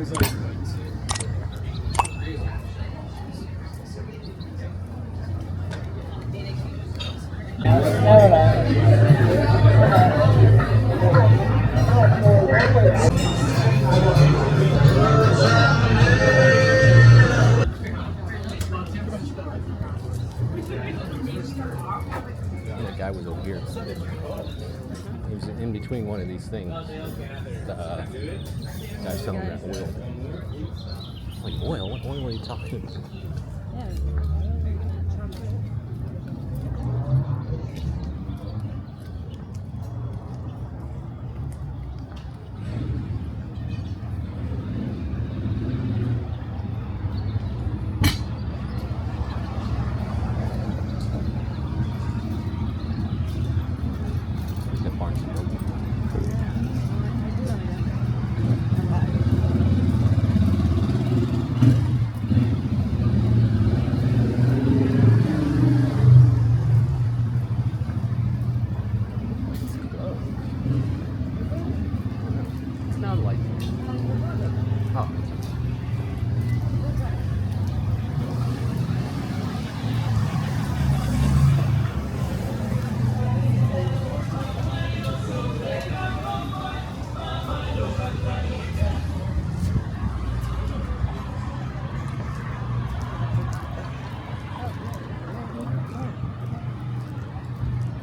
That guy was over here. He was in between one of these things. The guy selling that oil. Like oil? What oil are you talking about?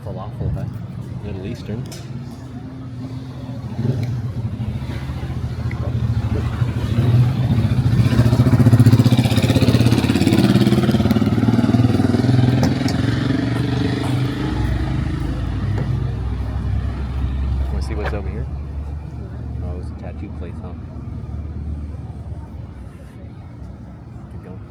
Falafel hut, Middle Eastern. Want to see what's over here? Oh, it's a tattoo place, huh? Keep going.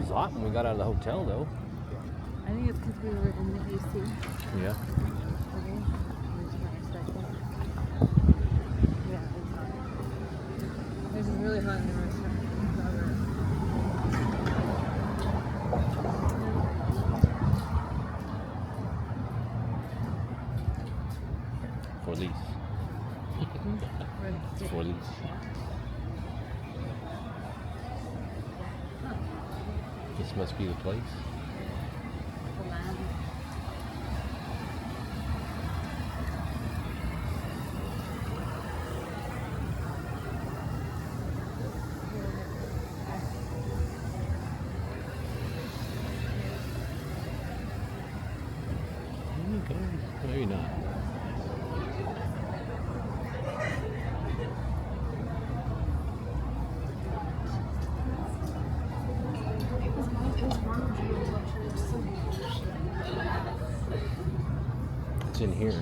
Hot when we got out of the hotel, though. I think it's because we were in the AC. Yeah. Yeah, it's hot. This is really hot in the restaurant. For lease. For lease. This must be the place. Okay, maybe not. It's in here.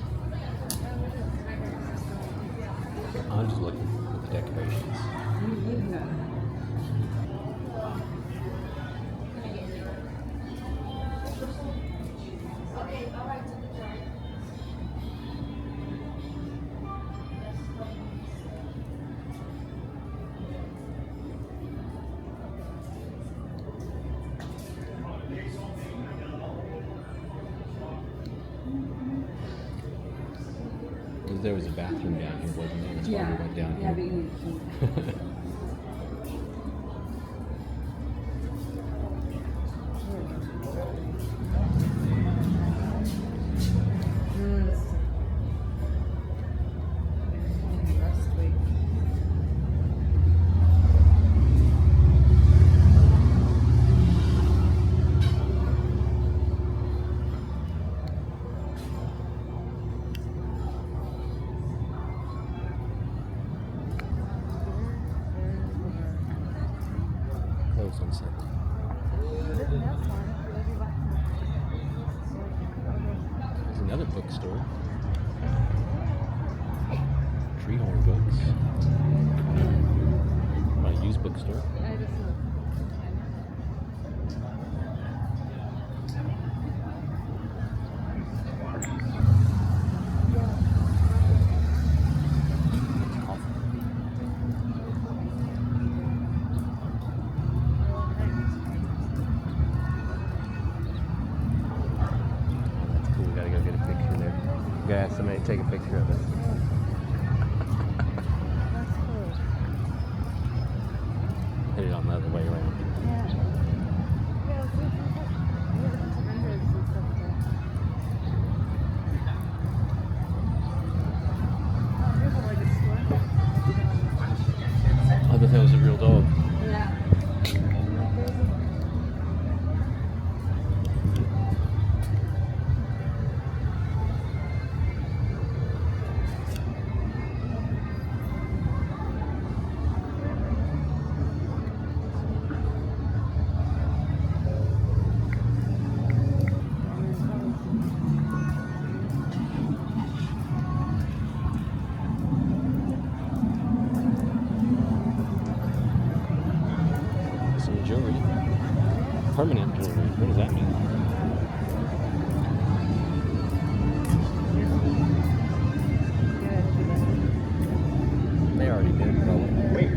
I'm just looking at the decorations. There was a bathroom down here, wasn't there? That's why we went down here. Sunset. There's another bookstore. Treehorn Books. bookstore. I just know. That's cool. We gotta go get a picture there. We gotta ask somebody to take a picture of it. That's cool. Hit it on the other way around. Yeah. Yeah, it's like, we have a bunch of vendors and stuff there. Oh, here's a like a store. I thought that was a real dog. Yeah. Some jewelry. Permanent jewelry. What does that mean? They already did, probably. Wait.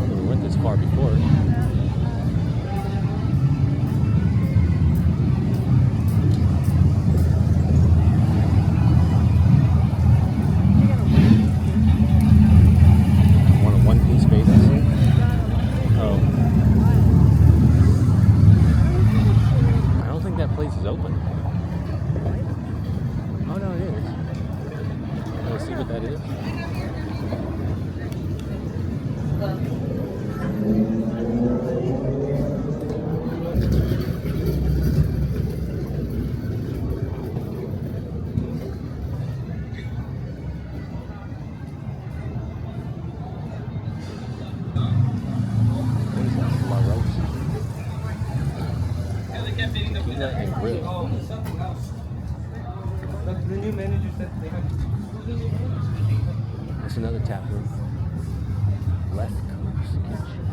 We went this far before. Want a one-piece bathing suit? Oh. I don't think that place is open. Oh, no, it is. Want to see what that is? What is that? La Rosa. Tequila and grill. The new manager said they have. That's another tap room. Left Coast Kitchen.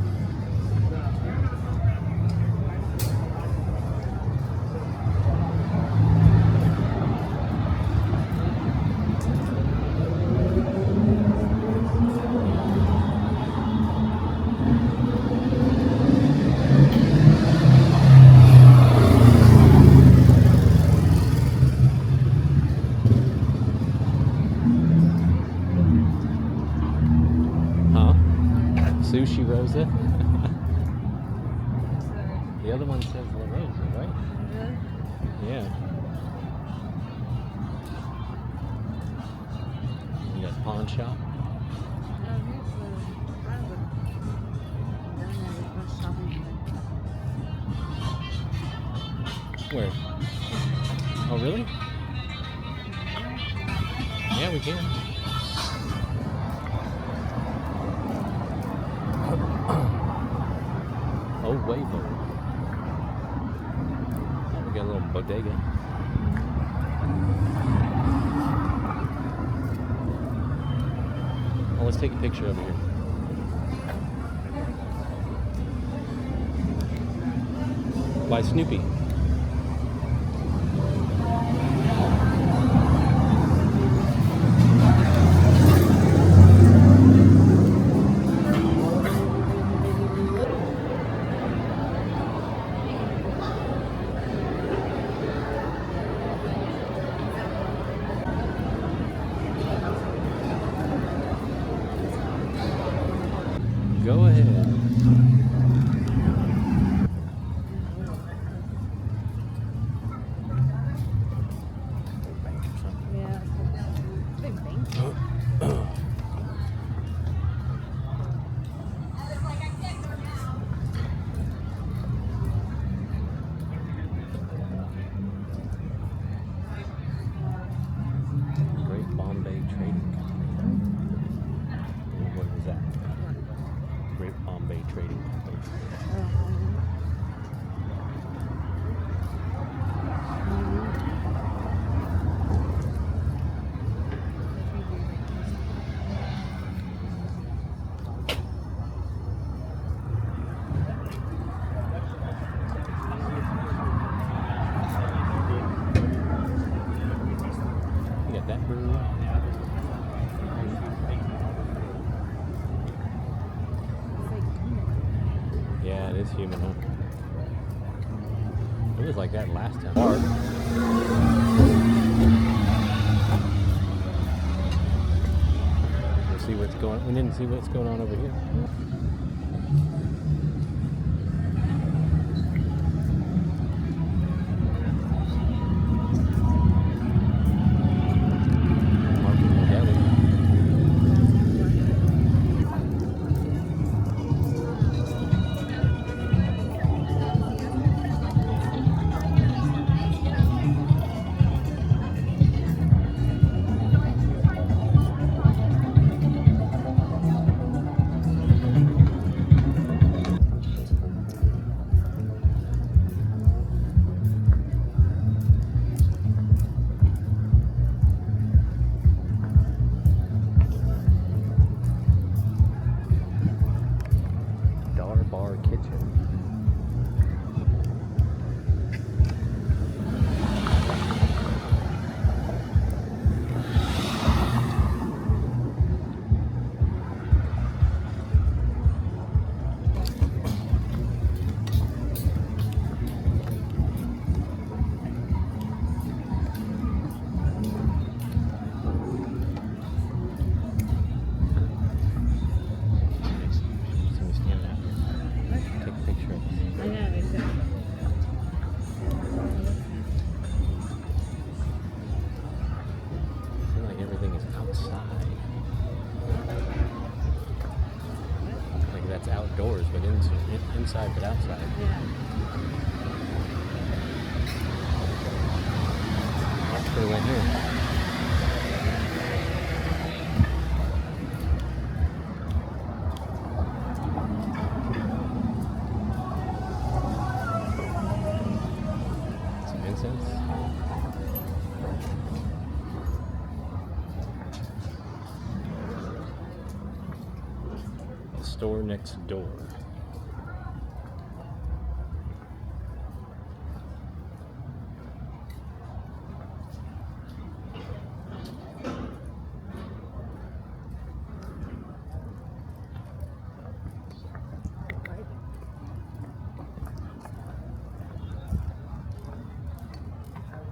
Huh? Sushi Rosa? The other one says La Rosa, right? Really? Yeah. You got pawn shop. Where? Oh, really? Yeah, we can. Oh, Waybo. Oh, we got a little bodega. Oh, let's take a picture over here. By Snoopy. Go ahead. It's human, huh? It was like that last time. We'll see what's going on. We didn't see what's going on over here. Bar kitchen. Outdoors, but inside, but outside. Yeah. That's pretty right here. Some incense. Store next door.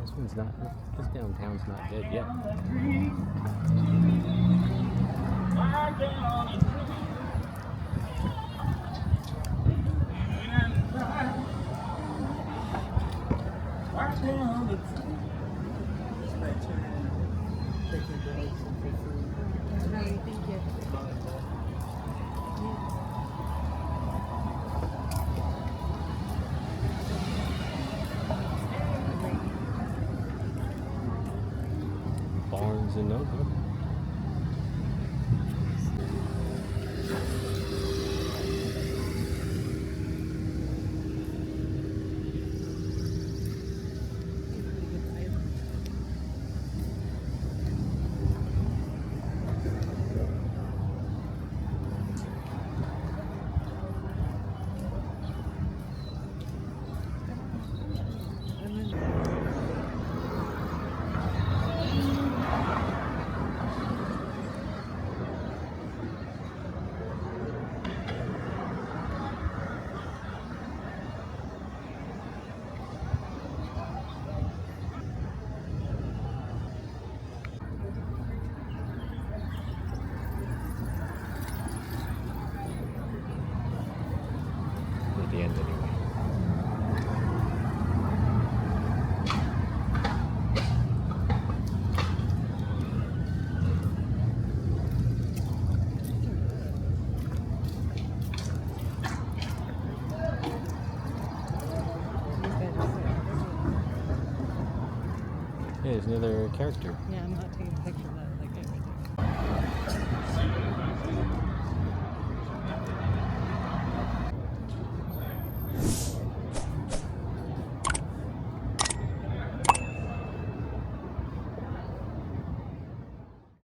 This one's not. This downtown's not dead yet. Thank you. Barnes and Noble. At the end, anyway. Yeah, there's another character. Yeah, I'm not taking a picture of that. Like,